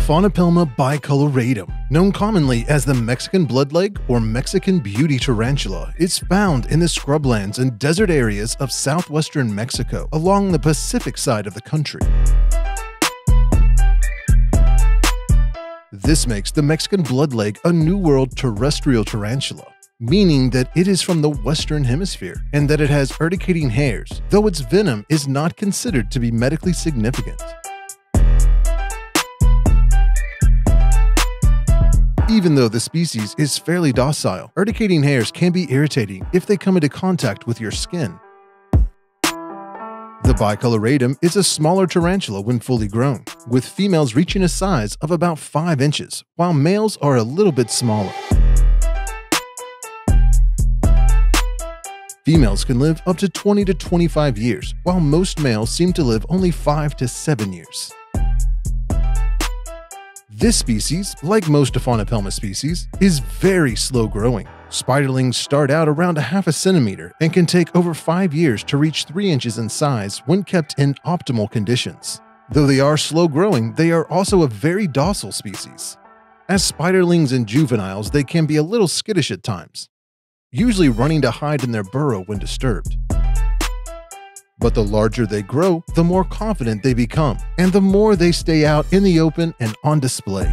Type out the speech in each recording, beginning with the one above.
Aphonopelma bicoloratum, known commonly as the Mexican blood leg or Mexican beauty tarantula, is found in the scrublands and desert areas of southwestern Mexico along the Pacific side of the country. This makes the Mexican blood leg a New World terrestrial tarantula, meaning that it is from the Western Hemisphere and that it has urticating hairs, though its venom is not considered to be medically significant. Even though the species is fairly docile, urticating hairs can be irritating if they come into contact with your skin. The bicoloratum is a smaller tarantula when fully grown, with females reaching a size of about 5 inches, while males are a little bit smaller. Females can live up to 20 to 25 years, while most males seem to live only 5 to 7 years. This species, like most Aphonopelma species, is very slow growing. Spiderlings start out around 0.5 centimeter and can take over 5 years to reach 3 inches in size when kept in optimal conditions. Though they are slow growing, they are also a very docile species. As spiderlings and juveniles, they can be a little skittish at times, usually running to hide in their burrow when disturbed. But the larger they grow, the more confident they become, and the more they stay out in the open and on display.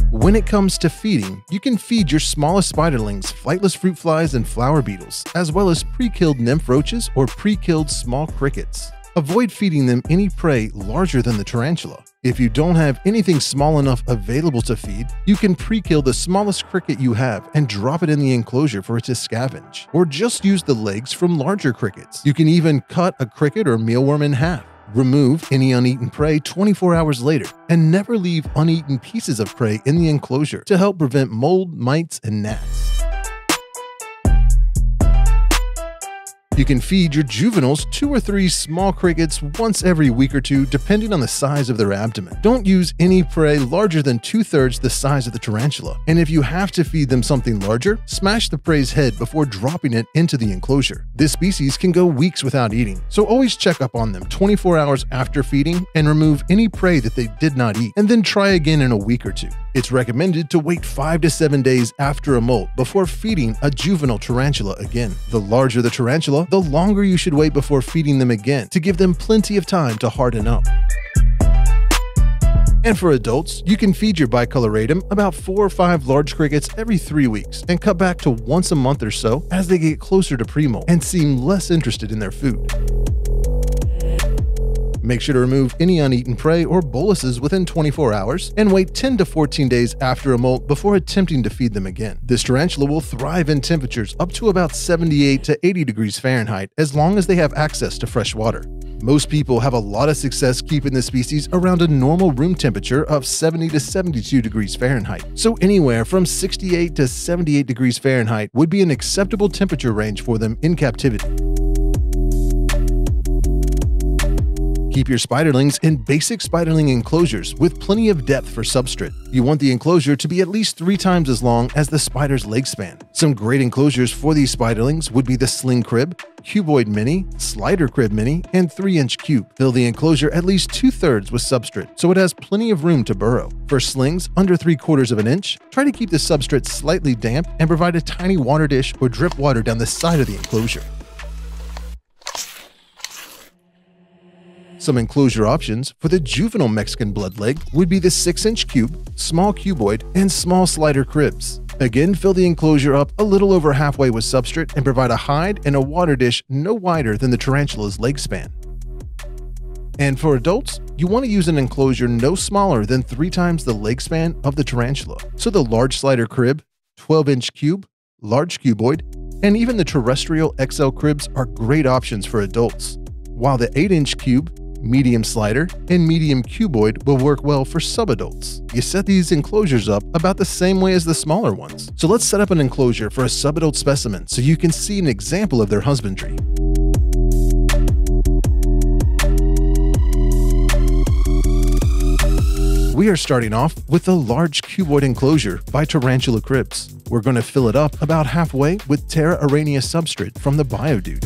When it comes to feeding, you can feed your smallest spiderlings flightless fruit flies and flower beetles, as well as pre-killed nymph roaches or pre-killed small crickets. Avoid feeding them any prey larger than the tarantula. If you don't have anything small enough available to feed, you can pre-kill the smallest cricket you have and drop it in the enclosure for it to scavenge, or just use the legs from larger crickets. You can even cut a cricket or mealworm in half. Remove any uneaten prey 24 hours later, and never leave uneaten pieces of prey in the enclosure to help prevent mold, mites, and gnats. You can feed your juveniles 2 or 3 small crickets once every week or 2, depending on the size of their abdomen. Don't use any prey larger than 2/3 the size of the tarantula, and if you have to feed them something larger, smash the prey's head before dropping it into the enclosure. This species can go weeks without eating, so always check up on them 24 hours after feeding and remove any prey that they did not eat, and then try again in a week or 2. It's recommended to wait 5 to 7 days after a molt before feeding a juvenile tarantula again. The larger the tarantula, the longer you should wait before feeding them again to give them plenty of time to harden up. And for adults, you can feed your bicoloratum about 4 or 5 large crickets every 3 weeks and cut back to once a month or so as they get closer to pre-molt and seem less interested in their food. Make sure to remove any uneaten prey or boluses within 24 hours and wait 10 to 14 days after a molt before attempting to feed them again. This tarantula will thrive in temperatures up to about 78 to 80 degrees Fahrenheit as long as they have access to fresh water. Most people have a lot of success keeping this species around a normal room temperature of 70 to 72 degrees Fahrenheit, so anywhere from 68 to 78 degrees Fahrenheit would be an acceptable temperature range for them in captivity. Keep your spiderlings in basic spiderling enclosures with plenty of depth for substrate. You want the enclosure to be at least 3 times as long as the spider's leg span. Some great enclosures for these spiderlings would be the sling crib, cuboid mini, slider crib mini, and 3-inch cube. Fill the enclosure at least 2/3 with substrate so it has plenty of room to burrow. For slings under 3/4 of an inch, try to keep the substrate slightly damp and provide a tiny water dish or drip water down the side of the enclosure. Some enclosure options for the juvenile Mexican blood leg would be the 6-inch cube, small cuboid, and small slider cribs. Again, fill the enclosure up a little over halfway with substrate and provide a hide and a water dish no wider than the tarantula's leg span. And for adults, you want to use an enclosure no smaller than 3 times the leg span of the tarantula. So the large slider crib, 12-inch cube, large cuboid, and even the terrestrial XL cribs are great options for adults, while the 8-inch cube, medium slider, and medium cuboid will work well for subadults. You set these enclosures up about the same way as the smaller ones. So let's set up an enclosure for a subadult specimen so you can see an example of their husbandry. We are starting off with the large cuboid enclosure by Tarantula Cribs. We're going to fill it up about halfway with Terra Arania substrate from the BioDude.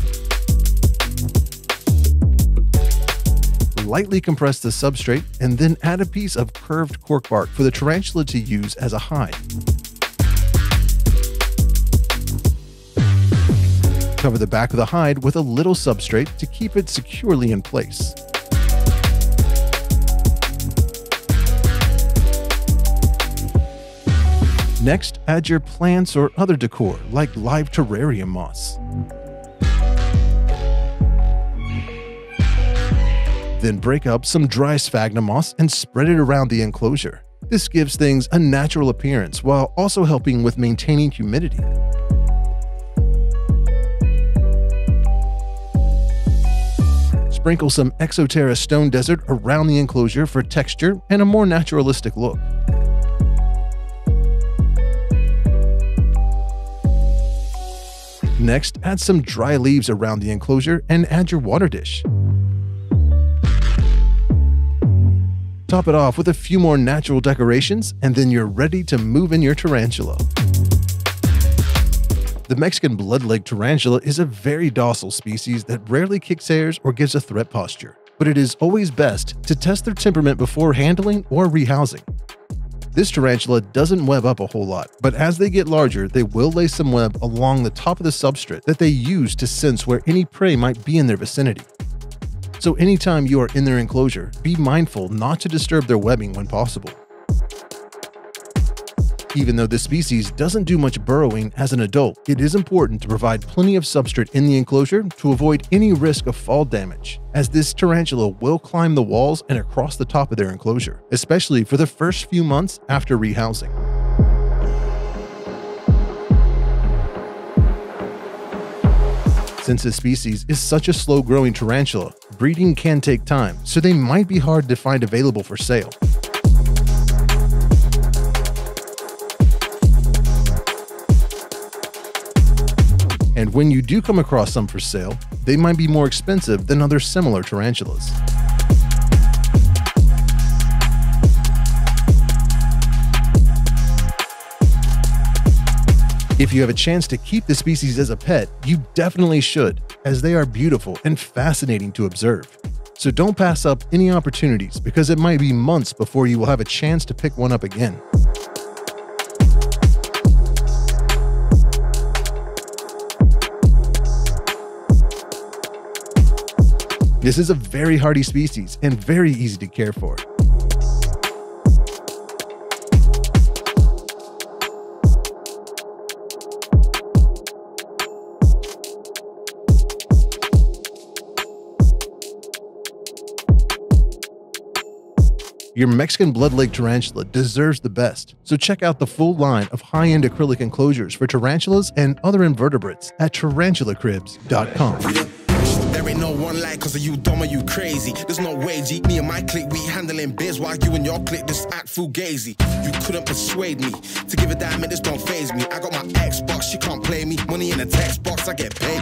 lightly compress the substrate and then add a piece of curved cork bark for the tarantula to use as a hide. Cover the back of the hide with a little substrate to keep it securely in place. Next, add your plants or other decor like live terrarium moss. Then break up some dry sphagnum moss and spread it around the enclosure. This gives things a natural appearance while also helping with maintaining humidity. Sprinkle some Exoterra stone desert around the enclosure for texture and a more naturalistic look. Next, add some dry leaves around the enclosure and add your water dish. Top it off with a few more natural decorations, and then you're ready to move in your tarantula. The Mexican Blood Leg Tarantula is a very docile species that rarely kicks hairs or gives a threat posture, but it is always best to test their temperament before handling or rehousing. This tarantula doesn't web up a whole lot, but as they get larger, they will lay some web along the top of the substrate that they use to sense where any prey might be in their vicinity. So anytime you are in their enclosure, be mindful not to disturb their webbing when possible. Even though this species doesn't do much burrowing as an adult, it is important to provide plenty of substrate in the enclosure to avoid any risk of fall damage, as this tarantula will climb the walls and across the top of their enclosure, especially for the first few months after rehousing. Since this species is such a slow-growing tarantula, breeding can take time, so they might be hard to find available for sale. And when you do come across some for sale, they might be more expensive than other similar tarantulas. If you have a chance to keep the species as a pet, you definitely should, as they are beautiful and fascinating to observe. So don't pass up any opportunities, because it might be months before you will have a chance to pick one up again. This is a very hardy species and very easy to care for. Your Mexican Blood Leg Tarantula deserves the best, so check out the full line of high-end acrylic enclosures for tarantulas and other invertebrates at tarantulacribs.com. There ain't no one like, cause are you dumb or you crazy? There's no way, G. Me and my clique, we handling biz while you and your clique just act fugazi. You couldn't persuade me to give a damn, it just don't faze me. I got my Xbox, she can't play me. Money in a text box, I get paid.